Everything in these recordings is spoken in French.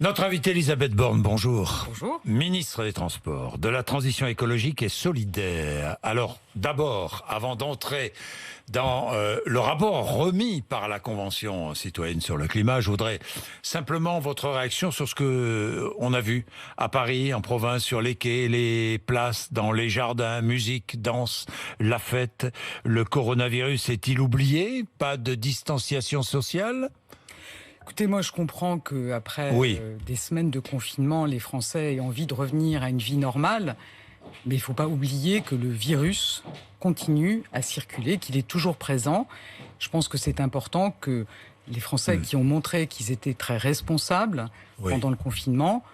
Notre invitée Elisabeth Borne, bonjour. Bonjour. Ministre des Transports, de la Transition écologique et solidaire. Alors, d'abord, avant d'entrer dans le rapport remis par la Convention citoyenne sur le climat, je voudrais simplement votre réaction sur ce que on a vu à Paris, en province, sur les quais, les places, dans les jardins, musique, danse, la fête. Le coronavirus est-il oublié? Pas de distanciation sociale? Écoutez, moi je comprends qu'après des semaines de confinement, les Français aient envie de revenir à une vie normale, mais il ne faut pas oublier que le virus continue à circuler, qu'il est toujours présent. Je pense que c'est important que les Français qui ont montré qu'ils étaient très responsables pendant le confinement,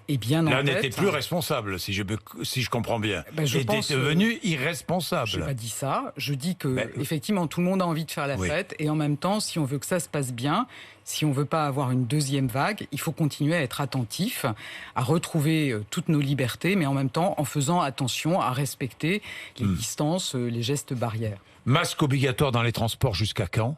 et bien en Là, tête, n'était plus responsable, si je comprends bien. Je était pense, devenu irresponsable. Je n'ai pas dit ça. Je dis que effectivement, tout le monde a envie de faire la fête. Et en même temps, si on veut que ça se passe bien, si on ne veut pas avoir une deuxième vague, il faut continuer à être attentif, à retrouver toutes nos libertés, mais en même temps, en faisant attention à respecter les distances, les gestes barrières. Masque obligatoire dans les transports jusqu'à quand ?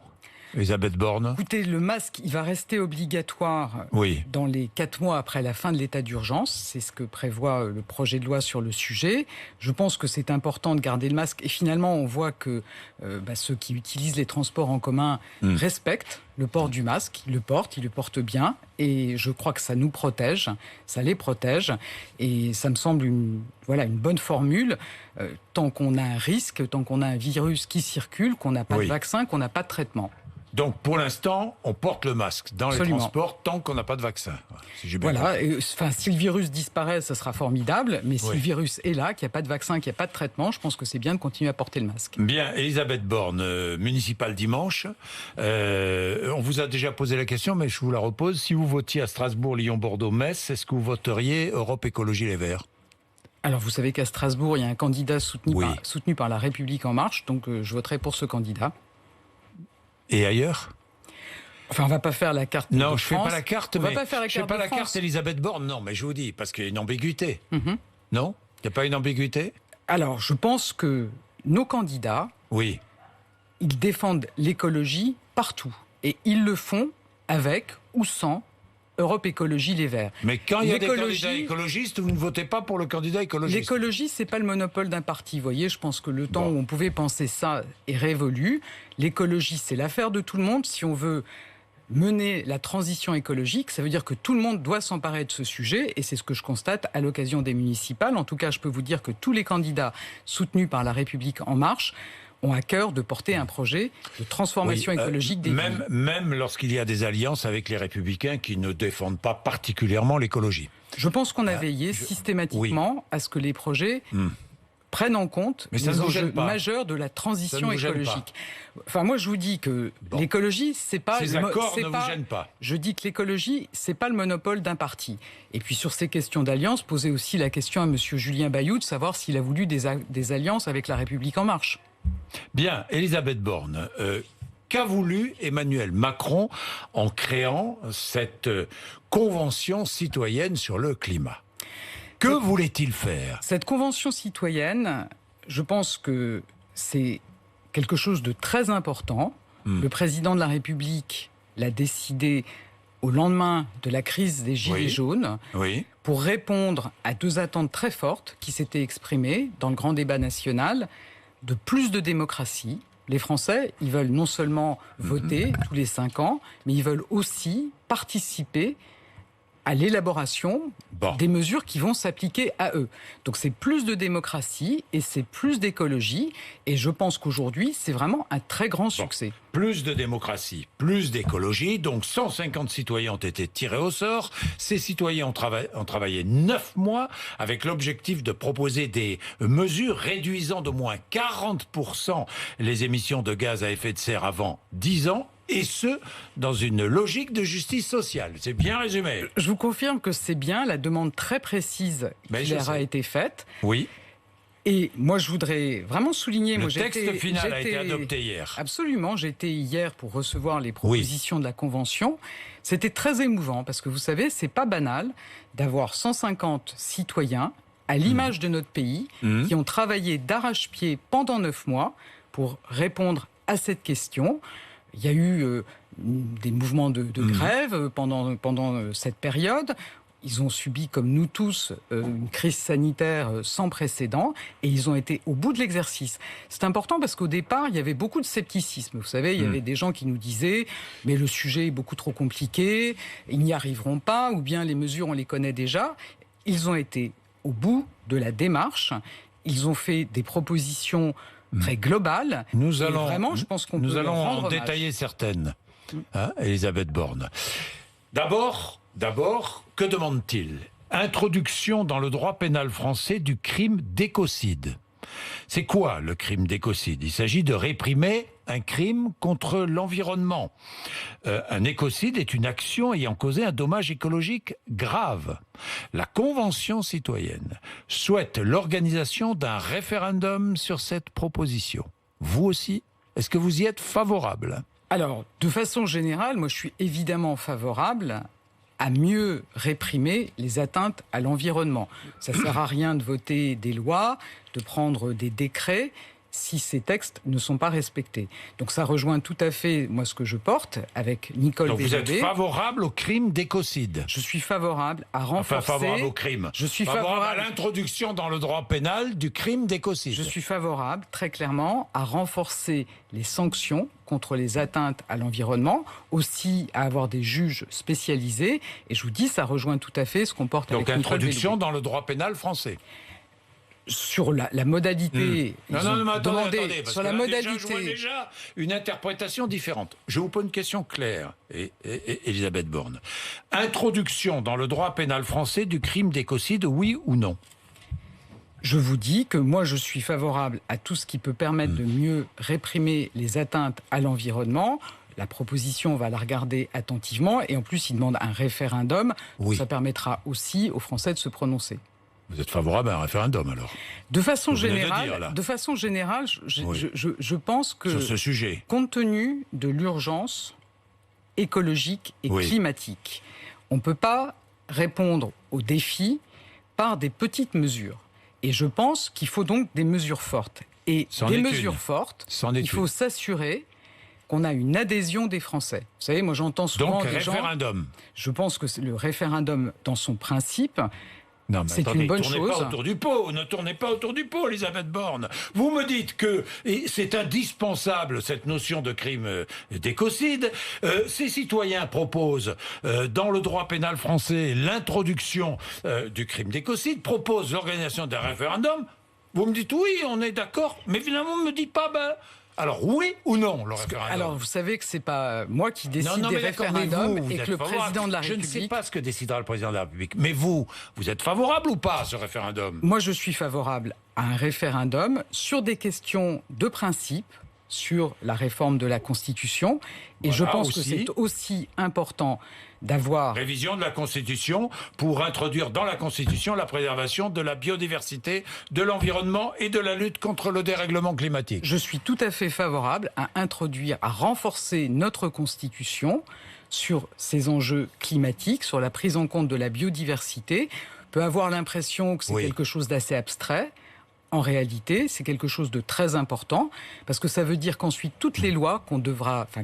Elisabeth Borne. Écoutez, le masque, il va rester obligatoire dans les 4 mois après la fin de l'état d'urgence. C'est ce que prévoit le projet de loi sur le sujet. Je pense que c'est important de garder le masque. Et finalement, on voit que ceux qui utilisent les transports en commun respectent le port du masque. Ils le portent bien. Et je crois que ça nous protège, ça les protège. Et ça me semble une bonne formule. Tant qu'on a un risque, tant qu'on a un virus qui circule, qu'on n'a pas de vaccin, qu'on n'a pas de traitement. Donc, pour l'instant, on porte le masque dans les transports tant qu'on n'a pas de vaccin. Si j'ai bien compris. Si le virus disparaît, ce sera formidable. Mais si le virus est là, qu'il n'y a pas de vaccin, qu'il n'y a pas de traitement, je pense que c'est bien de continuer à porter le masque. Bien, Elisabeth Borne, municipale dimanche. On vous a déjà posé la question, mais je vous la repose. Si vous votiez à Strasbourg, Lyon, Bordeaux, Metz, est-ce que vous voteriez Europe Écologie Les Verts ? Alors, vous savez qu'à Strasbourg, il y a un candidat soutenu par La République En Marche. Donc, je voterai pour ce candidat. Et ailleurs ? Enfin, on va pas faire la carte. Non, de je France. Fais pas la carte. On mais va pas faire la je carte. Fais pas de la France. carte, Elisabeth Borne. Non, mais je vous dis parce qu'il y a une ambiguïté. Non, il n'y a pas une ambiguïté. Alors, je pense que nos candidats, ils défendent l'écologie partout, et ils le font avec ou sans Europe Écologie Les Verts. Mais quand il y a des candidats écologistes, vous ne votez pas pour le candidat écologiste. L'écologie, c'est pas le monopole d'un parti. Vous voyez, je pense que le temps où on pouvait penser ça est révolu. L'écologie, c'est l'affaire de tout le monde. Si on veut mener la transition écologique, ça veut dire que tout le monde doit s'emparer de ce sujet, et c'est ce que je constate à l'occasion des municipales. En tout cas, je peux vous dire que tous les candidats soutenus par La République En Marche ont à cœur de porter un projet de transformation écologique des villes. Même lorsqu'il y a des alliances avec les Républicains qui ne défendent pas particulièrement l'écologie. Je pense qu'on a veillé systématiquement à ce que les projets prennent en compte les enjeux majeurs de la transition écologique. Enfin, moi, je vous dis que l'écologie, c'est pas... Ces accords ne vous gênent pas. Je dis que l'écologie, c'est pas le monopole d'un parti. Et puis, sur ces questions d'alliance, posez aussi la question à M. Julien Bayou de savoir s'il a voulu des alliances avec La République En Marche. Bien, Elisabeth Borne, qu'a voulu Emmanuel Macron en créant cette convention citoyenne sur le climat ? Que voulait-il faire ? Cette convention citoyenne, je pense que c'est quelque chose de très important. Le président de la République l'a décidé au lendemain de la crise des Gilets jaunes pour répondre à 2 attentes très fortes qui s'étaient exprimées dans le grand débat national, de plus de démocratie. Les Français, ils veulent non seulement voter tous les 5 ans, mais ils veulent aussi participer à l'élaboration des mesures qui vont s'appliquer à eux. Donc c'est plus de démocratie et c'est plus d'écologie. Et je pense qu'aujourd'hui, c'est vraiment un très grand succès. Plus de démocratie, plus d'écologie. Donc 150 citoyens ont été tirés au sort. Ces citoyens ont travaillé 9 mois avec l'objectif de proposer des mesures réduisant d'au moins 40% les émissions de gaz à effet de serre avant 10 ans. Et ce, dans une logique de justice sociale. C'est bien résumé. Je vous confirme que c'est bien la demande très précise qui leur a été faite. Oui. Et moi, je voudrais vraiment souligner... Le texte final a été adopté hier. Absolument. J'étais hier pour recevoir les propositions de la Convention. C'était très émouvant parce que vous savez, c'est pas banal d'avoir 150 citoyens, à l'image de notre pays, qui ont travaillé d'arrache-pied pendant 9 mois pour répondre à cette question. Il y a eu des mouvements de grève pendant cette période. Ils ont subi, comme nous tous, une crise sanitaire sans précédent et ils ont été au bout de l'exercice. C'est important parce qu'au départ, il y avait beaucoup de scepticisme. Vous savez, il y avait des gens qui nous disaient « mais le sujet est beaucoup trop compliqué, ils n'y arriveront pas » ou bien « les mesures, on les connaît déjà ». Ils ont été au bout de la démarche. Ils ont fait des propositions très globales. Nous allons en détailler certaines, Elisabeth Borne. D'abord, que demande-t-il ? Introduction dans le droit pénal français du crime d'écocide. C'est quoi le crime d'écocide ? Il s'agit de réprimer un crime contre l'environnement. Un écocide est une action ayant causé un dommage écologique grave. La Convention citoyenne souhaite l'organisation d'un référendum sur cette proposition. Vous aussi, est-ce que vous y êtes favorable ? Alors, de façon générale, moi je suis évidemment favorable à mieux réprimer les atteintes à l'environnement. Ça ne sert à rien de voter des lois, de prendre des décrets si ces textes ne sont pas respectés. Donc ça rejoint tout à fait, moi, ce que je porte avec Nicole Belloubet. Donc vous êtes favorable au crime d'écocide ? Je suis favorable à renforcer... Enfin, favorable au crime. Je suis favorable à l'introduction dans le droit pénal du crime d'écocide. Je suis favorable, très clairement, à renforcer les sanctions contre les atteintes à l'environnement, aussi à avoir des juges spécialisés. Et je vous dis, ça rejoint tout à fait ce qu'on porte avec Nicole Belloubet. Donc introduction dans le droit pénal français. Sur la modalité, attendez, sur la modalité, je vois déjà une interprétation différente. Je vous pose une question claire, Elisabeth Borne. Introduction dans le droit pénal français du crime d'écocide, oui ou non ? Je vous dis que moi je suis favorable à tout ce qui peut permettre de mieux réprimer les atteintes à l'environnement. La proposition, on va la regarder attentivement et en plus il demande un référendum. Oui. Ça permettra aussi aux Français de se prononcer. Vous êtes favorable à un référendum, alors ? De façon générale, je pense que, sur ce sujet, compte tenu de l'urgence écologique et climatique, on ne peut pas répondre aux défis par des petites mesures. Et je pense qu'il faut donc des mesures fortes. Et des mesures fortes, il faut s'assurer qu'on a une adhésion des Français. Vous savez, moi j'entends souvent des gens... Donc référendum. Je pense que le référendum, dans son principe... Non, mais attendez, ne tournez pas autour du pot, Elisabeth Borne. Vous me dites que c'est indispensable, cette notion de crime d'écocide. Ces citoyens proposent, dans le droit pénal français, l'introduction du crime d'écocide, proposent l'organisation d'un référendum. Vous me dites oui, on est d'accord, mais finalement, vous ne me dites pas... Alors, oui ou non, le référendum ? Alors, vous savez que c'est pas moi qui décide des référendums et que le président de la République... Je ne sais pas ce que décidera le président de la République. Mais vous êtes favorable ou pas à ce référendum ? Moi, je suis favorable à un référendum sur des questions de principe, sur la réforme de la Constitution. Et je pense que c'est aussi important d'avoir... Révision de la Constitution pour introduire dans la Constitution la préservation de la biodiversité, de l'environnement et de la lutte contre le dérèglement climatique. Je suis tout à fait favorable à renforcer notre Constitution sur ces enjeux climatiques, sur la prise en compte de la biodiversité. On peut avoir l'impression que c'est quelque chose d'assez abstrait. En réalité, c'est quelque chose de très important, parce que ça veut dire qu'ensuite, toutes les lois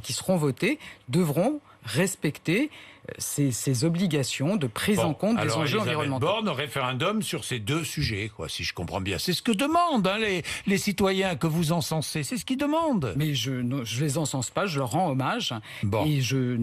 qui seront votées devront respecter ces obligations de prise en compte des enjeux environnementaux. Borne, référendum sur ces deux sujets, si je comprends bien. C'est ce que demandent les citoyens que vous encensez. C'est ce qu'ils demandent. Mais je les encense pas, je leur rends hommage. Et je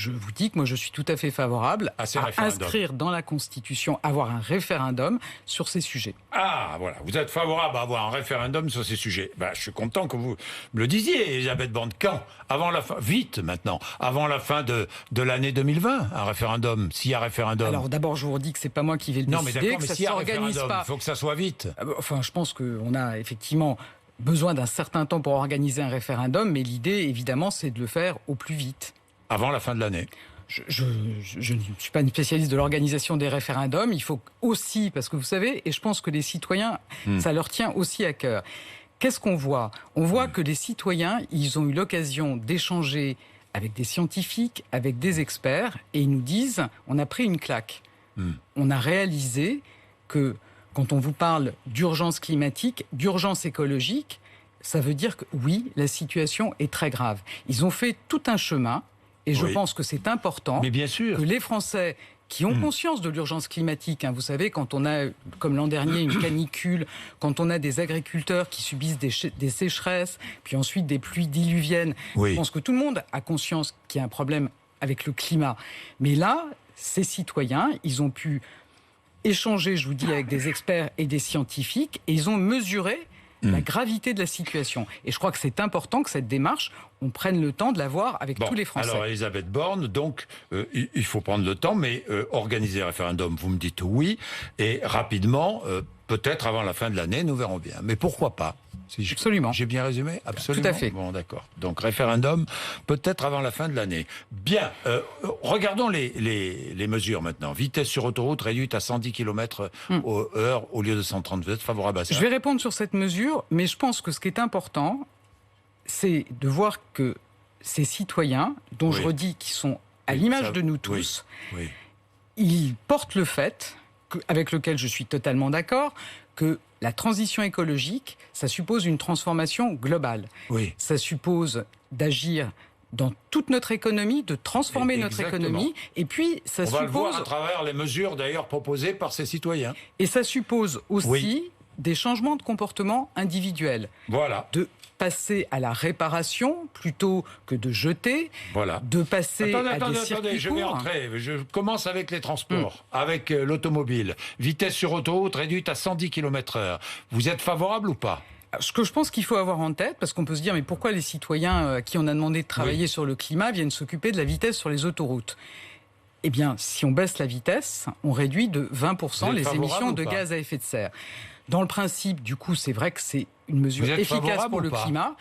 vous dis que moi je suis tout à fait favorable à inscrire dans la Constitution, avoir un référendum sur ces sujets. Ah, voilà. Vous êtes favorable à avoir un référendum sur ces sujets. Je suis content que vous me le disiez, Elisabeth Borne. Quand ? Avant la fin, vite maintenant, avant la fin de l'année 2020, un référendum, s'il y a référendum. Alors d'abord, je vous redis que c'est pas moi qui vais le décider, que ça s'organise pas. Il faut que ça soit vite. Enfin, je pense qu'on a effectivement besoin d'un certain temps pour organiser un référendum, mais l'idée, évidemment, c'est de le faire au plus vite. Avant la fin de l'année. Je ne suis pas une spécialiste de l'organisation des référendums. Il faut aussi, parce que vous savez, et je pense que les citoyens, ça leur tient aussi à cœur. Qu'est-ce qu'on voit ? On voit que les citoyens, ils ont eu l'occasion d'échanger avec des scientifiques, avec des experts, et ils nous disent, on a pris une claque. On a réalisé que quand on vous parle d'urgence climatique, d'urgence écologique, ça veut dire que oui, la situation est très grave. Ils ont fait tout un chemin, et je pense que c'est important que les Français qui ont conscience de l'urgence climatique. Vous savez, quand on a, comme l'an dernier, une canicule, quand on a des agriculteurs qui subissent des sécheresses, puis ensuite des pluies diluviennes, je pense que tout le monde a conscience qu'il y a un problème avec le climat. Mais là, ces citoyens, ils ont pu échanger, je vous dis, avec des experts et des scientifiques, et ils ont mesuré la gravité de la situation. Et je crois que c'est important que cette démarche, on prenne le temps de la voir avec tous les Français. Alors, Elisabeth Borne, donc, il faut prendre le temps, mais organiser un référendum, vous me dites oui, et rapidement, peut-être avant la fin de l'année, nous verrons bien. Mais pourquoi pas? Absolument. J'ai bien résumé? Absolument. Tout à fait. Bon, d'accord. Donc, référendum, peut-être avant la fin de l'année. Bien. Regardons les mesures maintenant. Vitesse sur autoroute réduite à 110 km/h au lieu de 130. Vous êtes favorable à ça? Je vais répondre sur cette mesure, mais je pense que ce qui est important, c'est de voir que ces citoyens, dont je redis qu'ils sont à l'image de nous tous, ils portent le fait, avec lequel je suis totalement d'accord, que la transition écologique, ça suppose une transformation globale. Ça suppose d'agir dans toute notre économie, de transformer notre économie, et puis ça suppose... On va le voir à travers les mesures d'ailleurs proposées par ces citoyens. Et ça suppose aussi des changements de comportement individuels. Voilà. De passer à la réparation plutôt que de jeter, de passer à des circuits je vais entrer. Je commence avec les transports, avec l'automobile. Vitesse sur autoroute réduite à 110 km/h. Vous êtes favorable ou pas? Ce que je pense qu'il faut avoir en tête, parce qu'on peut se dire, mais pourquoi les citoyens à qui on a demandé de travailler sur le climat viennent s'occuper de la vitesse sur les autoroutes? Eh bien, si on baisse la vitesse, on réduit de 20% les émissions de gaz à effet de serre. Dans le principe, du coup, c'est vrai que c'est une mesure efficace pour le climat.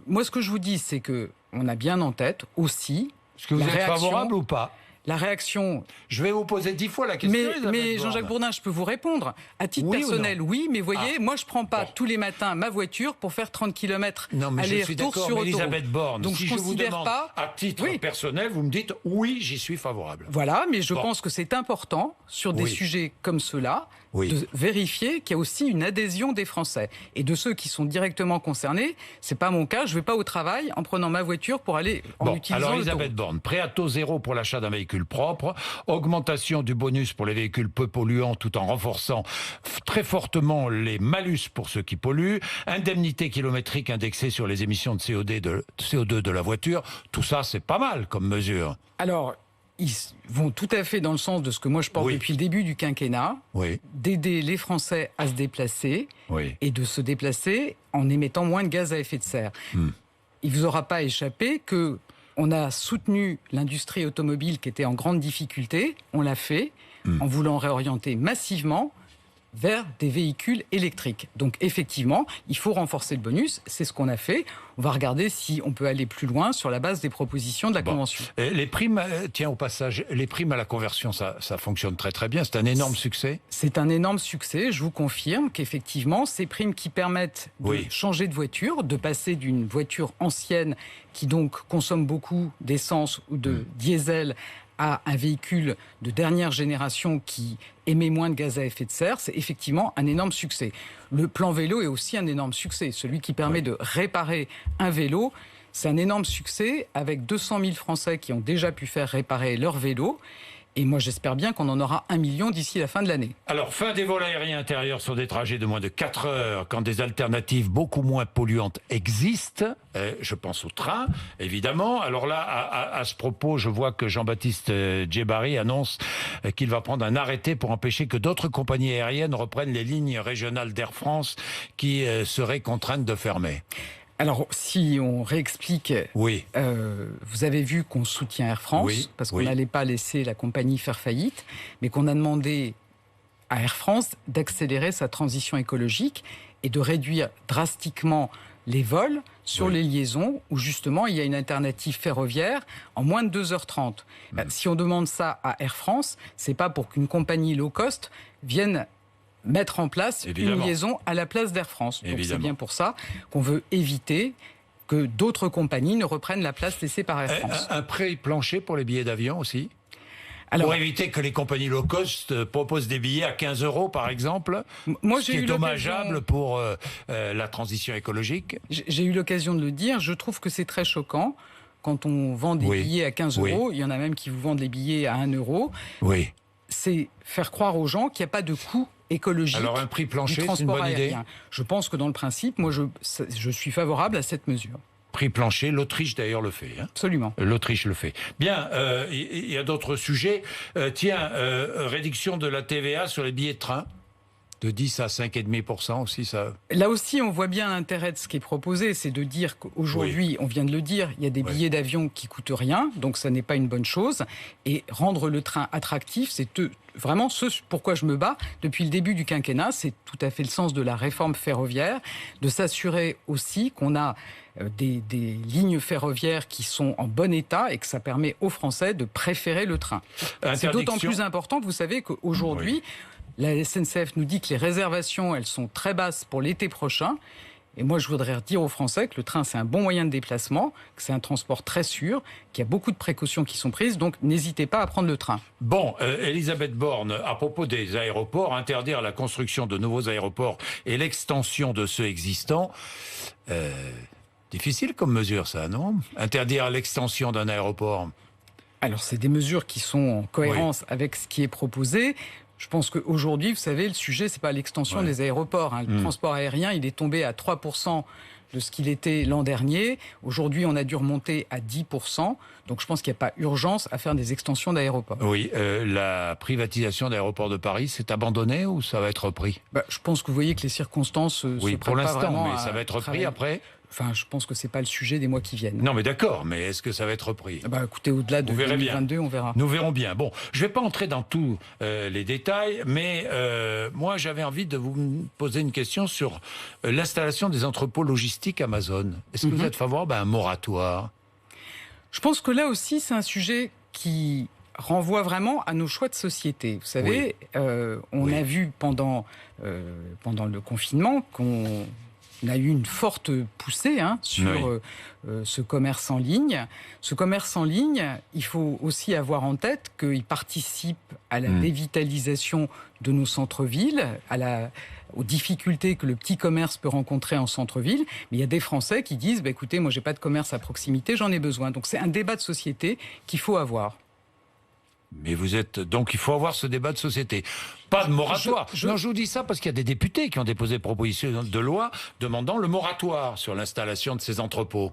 Moi, ce que je vous dis, c'est qu'on a bien en tête aussi... Est-ce que vous êtes favorable ou pas? La réaction... Je vais vous poser 10 fois la question. Mais Jean-Jacques Bourdin, je peux vous répondre. À titre personnel, oui, mais voyez, moi je ne prends pas tous les matins ma voiture pour faire 30 km aller-retour sur autoroute. Elisabeth Borne, donc si je vous demande à titre personnel, vous me dites oui, j'y suis favorable. Voilà, mais je pense que c'est important sur des sujets comme ceux-là de vérifier qu'il y a aussi une adhésion des Français. Et de ceux qui sont directement concernés, c'est pas mon cas, je ne vais pas au travail en prenant ma voiture pour aller en utilisant alors Elisabeth Borne, prêt à taux zéro pour l'achat d'un véhicule propre, augmentation du bonus pour les véhicules peu polluants tout en renforçant très fortement les malus pour ceux qui polluent, indemnité kilométrique indexée sur les émissions de CO2 de la voiture, tout ça c'est pas mal comme mesure. Alors, ils vont tout à fait dans le sens de ce que moi je porte depuis le début du quinquennat, d'aider les Français à se déplacer et de se déplacer en émettant moins de gaz à effet de serre. Il ne vous aura pas échappé que on a soutenu l'industrie automobile qui était en grande difficulté. On l'a fait en voulant réorienter massivement vers des véhicules électriques. Donc effectivement, il faut renforcer le bonus. C'est ce qu'on a fait. On va regarder si on peut aller plus loin sur la base des propositions de la Convention. Les primes, tiens au passage, les primes à la conversion, ça fonctionne très très bien. C'est un énorme succès. C'est un énorme succès. Je vous confirme qu'effectivement, ces primes qui permettent de changer de voiture, de passer d'une voiture ancienne qui donc consomme beaucoup d'essence ou de diesel à un véhicule de dernière génération qui émet moins de gaz à effet de serre, c'est effectivement un énorme succès. Le plan vélo est aussi un énorme succès. Celui qui permet de réparer un vélo, c'est un énorme succès avec 200 000 Français qui ont déjà pu faire réparer leur vélo. Et moi, j'espère bien qu'on en aura 1 million d'ici la fin de l'année. Alors, fin des vols aériens intérieurs sur des trajets de moins de 4 heures, quand des alternatives beaucoup moins polluantes existent. Je pense au train, évidemment. Alors là, à ce propos, je vois que Jean-Baptiste Djebbari annonce qu'il va prendre un arrêté pour empêcher que d'autres compagnies aériennes reprennent les lignes régionales d'Air France qui seraient contraintes de fermer. Alors, si on réexplique, vous avez vu qu'on soutient Air France, parce qu'on n'allait pas laisser la compagnie faire faillite, mais qu'on a demandé à Air France d'accélérer sa transition écologique et de réduire drastiquement les vols sur les liaisons où justement il y a une alternative ferroviaire en moins de 2h30. Si on demande ça à Air France, c'est pas pour qu'une compagnie low cost vienne mettre en place une liaison à la place d'Air France. Donc c'est bien pour ça qu'on veut éviter que d'autres compagnies ne reprennent la place laissée par Air France. Un prix plancher pour les billets d'avion aussi ? Pour éviter que les compagnies low cost proposent des billets à 15 € par exemple, moi, ce qui est dommageable pour la transition écologique. J'ai eu l'occasion de le dire, je trouve que c'est très choquant. Quand on vend des billets à 15 €, il y en a même qui vous vendent les billets à 1 €. Oui. C'est faire croire aux gens qu'il n'y a pas de coût écologique. Alors un prix plancher, du c'est une transport bonne aérien. idée. Je pense que dans le principe, moi je suis favorable à cette mesure. Prix plancher, l'Autriche d'ailleurs le fait. Hein. Absolument. L'Autriche le fait. Bien, il y a d'autres sujets. Réduction de la TVA sur les billets de train. De 10 à 5,5% aussi, ça... Là aussi, on voit bien l'intérêt de ce qui est proposé, c'est de dire qu'aujourd'hui, on vient de le dire, il y a des billets d'avion qui coûtent rien, donc ça n'est pas une bonne chose. Et rendre le train attractif, c'est vraiment ce pourquoi je me bats depuis le début du quinquennat. C'est tout à fait le sens de la réforme ferroviaire, de s'assurer aussi qu'on a des lignes ferroviaires qui sont en bon état et que ça permet aux Français de préférer le train. C'est d'autant plus important, vous savez qu'aujourd'hui... La SNCF nous dit que les réservations, elles sont très basses pour l'été prochain. Et moi, je voudrais dire aux Français que le train, c'est un bon moyen de déplacement, que c'est un transport très sûr, qu'il y a beaucoup de précautions qui sont prises. Donc, n'hésitez pas à prendre le train. Bon, Elisabeth Borne, à propos des aéroports, interdire la construction de nouveaux aéroports et l'extension de ceux existants... difficile comme mesure, ça, non? Interdire l'extension d'un aéroport. Alors, c'est des mesures qui sont en cohérence avec ce qui est proposé. Je pense qu'aujourd'hui, vous savez, le sujet, c'est pas l'extension des aéroports. Hein. Le transport aérien, il est tombé à 3% de ce qu'il était l'an dernier. Aujourd'hui, on a dû remonter à 10%. Donc, je pense qu'il n'y a pas urgence à faire des extensions d'aéroports. Oui, la privatisation d'aéroports de Paris, c'est abandonné ou ça va être repris? Je pense que vous voyez que les circonstances se prêtent pour pas l'instant, vraiment mais ça va être repris travailler. après? Enfin, je pense que c'est pas le sujet des mois qui viennent. Non, mais d'accord, mais est-ce que ça va être repris? Écoutez, au-delà de 2022, on verra. Nous verrons bien. Bon, je ne vais pas entrer dans tous les détails, mais moi, j'avais envie de vous poser une question sur l'installation des entrepôts logistiques Amazon. Est-ce que vous êtes favorable à un moratoire? Je pense que là aussi, c'est un sujet qui renvoie vraiment à nos choix de société. Vous savez, on a vu pendant le confinement qu'on a eu une forte poussée sur ce commerce en ligne. Ce commerce en ligne, il faut aussi avoir en tête qu'il participe à la dévitalisation de nos centres-villes, aux difficultés que le petit commerce peut rencontrer en centre-ville. Mais il y a des Français qui disent écoutez, moi, j'ai pas de commerce à proximité, j'en ai besoin. Donc, c'est un débat de société qu'il faut avoir. Mais donc il faut avoir ce débat de société. Pas de moratoire. Non, je vous dis ça parce qu'il y a des députés qui ont déposé proposition de loi demandant le moratoire sur l'installation de ces entrepôts.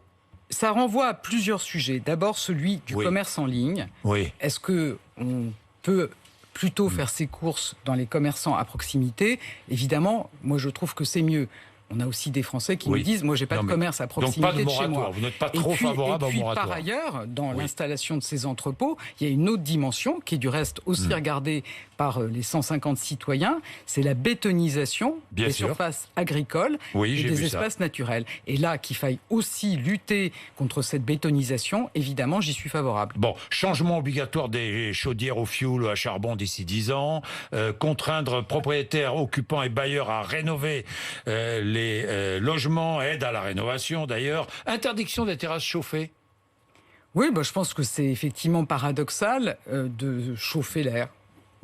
Ça renvoie à plusieurs sujets. D'abord, celui du commerce en ligne. Oui. Est-ce qu'on peut plutôt faire ses courses dans les commerçants à proximité? Évidemment, moi je trouve que c'est mieux. On a aussi des Français qui nous disent « moi, j'ai pas de commerce à proximité de chez moi ». Vous n'êtes pas trop favorable au moratoire. Par ailleurs, dans l'installation de ces entrepôts, il y a une autre dimension qui est du reste aussi regardée par les 150 citoyens, c'est la bétonisation des surfaces agricoles et des espaces naturels. Et là, qu'il faille aussi lutter contre cette bétonisation, évidemment, j'y suis favorable. Bon, changement obligatoire des chaudières au fioul ou à charbon d'ici 10 ans, contraindre propriétaires, occupants et bailleurs à rénover les logements, aide à la rénovation d'ailleurs, interdiction des terrasses chauffées. Oui, je pense que c'est effectivement paradoxal de chauffer l'air.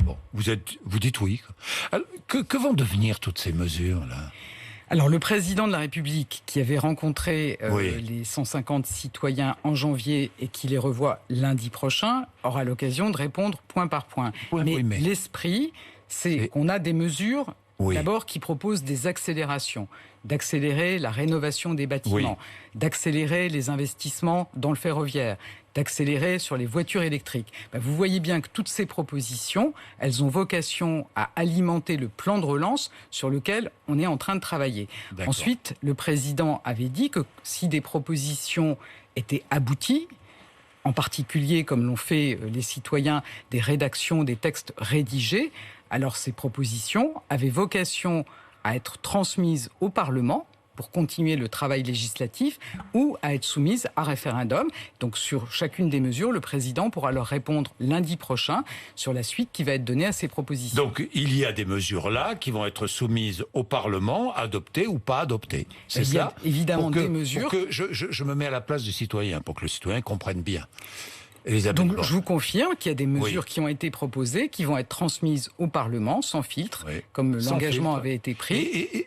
Bon, vous dites oui. Alors, que vont devenir toutes ces mesures-là? Alors, le président de la République, qui avait rencontré les 150 citoyens en janvier et qui les revoit lundi prochain, aura l'occasion de répondre point par point. Mais l'esprit, c'est qu'on a des mesures d'abord qui proposent des accélérations, d'accélérer la rénovation des bâtiments, d'accélérer les investissements dans le ferroviaire, d'accélérer sur les voitures électriques. Vous voyez bien que toutes ces propositions, elles ont vocation à alimenter le plan de relance sur lequel on est en train de travailler. Ensuite, le président avait dit que si des propositions étaient abouties, en particulier, comme l'ont fait les citoyens, des rédactions, des textes rédigés, alors ces propositions avaient vocation à être transmises au Parlement pour continuer le travail législatif ou à être soumises à référendum. Donc sur chacune des mesures, le président pourra leur répondre lundi prochain sur la suite qui va être donnée à ces propositions. Donc il y a des mesures là qui vont être soumises au Parlement, adoptées ou pas adoptées. C'est ça? Il y a évidemment des mesures. Pour que je me mets à la place du citoyen, pour que le citoyen comprenne bien. Elisabeth Donc Borne. je vous confirme qu'il y a des mesures qui ont été proposées, qui vont être transmises au Parlement sans filtre, comme l'engagement avait été pris,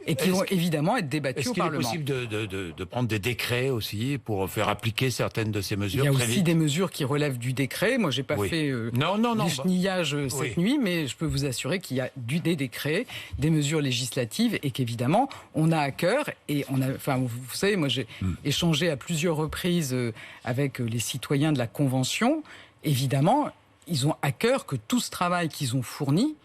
et qui vont évidemment être débattues au Parlement. Est-ce qu'il est possible de prendre des décrets aussi pour faire appliquer certaines de ces mesures? Il y a très aussi vite des mesures qui relèvent du décret. Moi, j'ai pas fait du chenillage cette nuit, mais je peux vous assurer qu'il y a des décrets, des mesures législatives, et qu'évidemment, on a à cœur. Et vous savez, moi, j'ai échangé à plusieurs reprises avec les citoyens de la Convention. Évidemment, ils ont à cœur que tout ce travail qu'ils ont fourni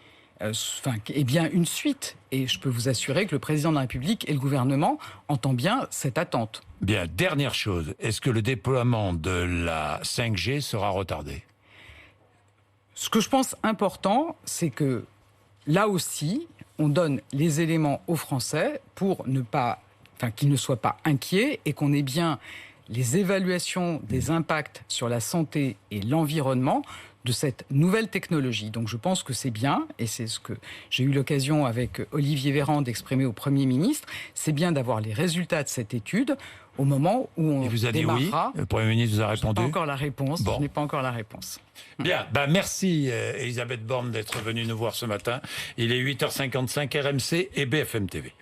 ait bien une suite. Et je peux vous assurer que le président de la République et le gouvernement entendent bien cette attente. Bien, dernière chose, est-ce que le déploiement de la 5G sera retardé? Ce que je pense important, c'est que là aussi, on donne les éléments aux Français pour qu'ils ne soient pas inquiets et qu'on ait bien les évaluations des impacts sur la santé et l'environnement de cette nouvelle technologie. Donc je pense que c'est bien, et c'est ce que j'ai eu l'occasion avec Olivier Véran d'exprimer au Premier ministre, c'est bien d'avoir les résultats de cette étude au moment où on vous a dit démarrera. oui. Le Premier ministre vous a répondu. Je n'ai pas encore la réponse. Je n'ai pas encore la réponse. Bien, merci Elisabeth Borne d'être venue nous voir ce matin. Il est 8h55 RMC et BFM TV.